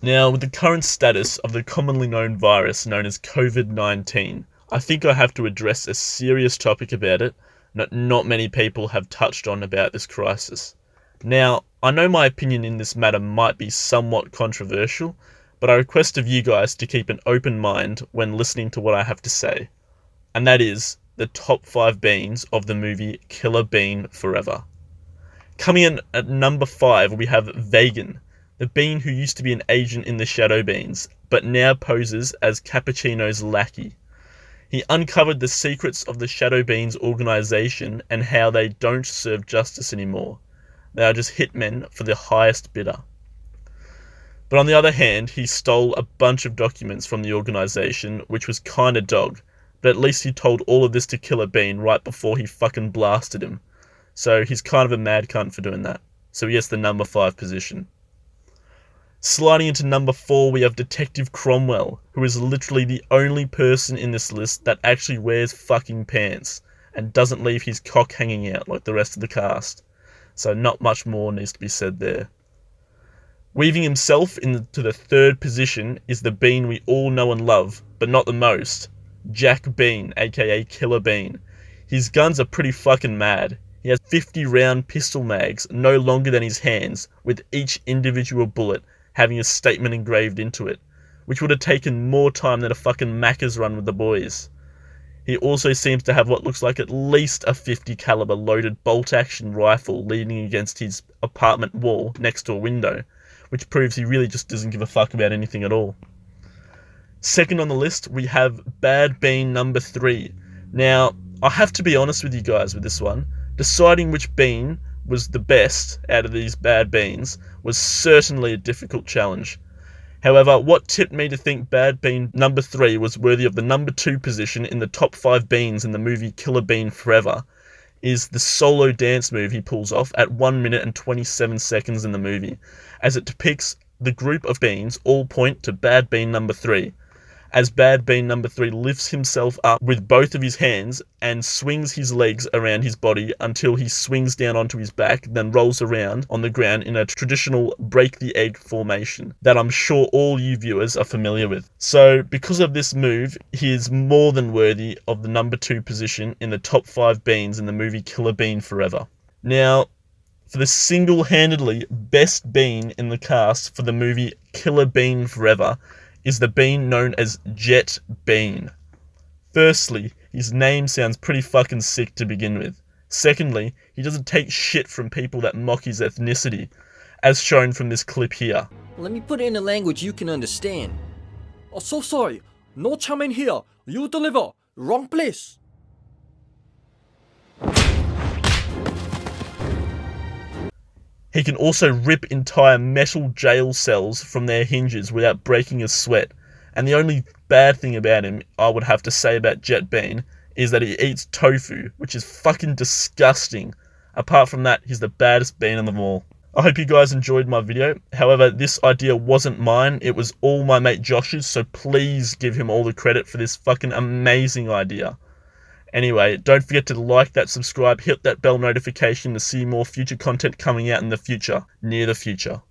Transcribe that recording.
Now, with the current status of the commonly known virus known as COVID-19, I think I have to address a serious topic about it that not many people have touched on about this crisis. Now, I know my opinion in this matter might be somewhat controversial, but I request of you guys to keep an open mind when listening to what I have to say. And that is the top 5 beans of the movie Killer Bean Forever. Coming in at number 5, we have Vegan, the bean who used to be an agent in the Shadow Beans, but now poses as Cappuccino's lackey. He uncovered the secrets of the Shadow Beans organization and how they don't serve justice anymore. They are just hitmen for the highest bidder. But on the other hand, he stole a bunch of documents from the organization, which was kinda dog, but at least he told all of this to Killer Bean right before he fucking blasted him. So he's kind of a mad cunt for doing that. So he gets the number 5 position. Sliding into number 4, we have Detective Cromwell, who is literally the only person in this list that actually wears fucking pants and doesn't leave his cock hanging out like the rest of the cast. So not much more needs to be said there. Weaving himself into the 3rd position is the bean we all know and love, but not the most, Jack Bean, aka Killer Bean. His guns are pretty fucking mad. He has 50 round pistol mags, no longer than his hands, with each individual bullet having a statement engraved into it, which would have taken more time than a fucking Macca's run with the boys. He also seems to have what looks like at least a 50 caliber loaded bolt-action rifle leaning against his apartment wall next to a window, which proves he really just doesn't give a fuck about anything at all. Second on the list, we have Bad Bean number 3. Now, I have to be honest with you guys with this one. Deciding which bean was the best out of these bad beans was certainly a difficult challenge. However, what tipped me to think Bad Bean number 3 was worthy of the number 2 position in the top 5 beans in the movie Killer Bean Forever is the solo dance move he pulls off at 1 minute and 27 seconds in the movie, as it depicts the group of beans all point to Bad Bean number 3. As Bad Bean number 3 lifts himself up with both of his hands and swings his legs around his body until he swings down onto his back, then rolls around on the ground in a traditional break the egg formation that I'm sure all you viewers are familiar with. So because of this move, he is more than worthy of the number 2 position in the top 5 beans in the movie Killer Bean Forever. Now, for the single-handedly best bean in the cast for the movie Killer Bean Forever is the bean known as Jet Bean. Firstly, his name sounds pretty fucking sick to begin with. Secondly, he doesn't take shit from people that mock his ethnicity, as shown from this clip here. Let me put it in a language you can understand. Oh, so sorry. No charm here. You deliver. Wrong place. He can also rip entire metal jail cells from their hinges without breaking a sweat. And the only bad thing about him, I would have to say about Jet Bean, is that he eats tofu, which is fucking disgusting. Apart from that, he's the baddest bean of them all. I hope you guys enjoyed my video. However, this idea wasn't mine, it was all my mate Josh's, so please give him all the credit for this fucking amazing idea. Anyway, don't forget to like that, subscribe, hit that bell notification to see more future content coming out in the future, near the future.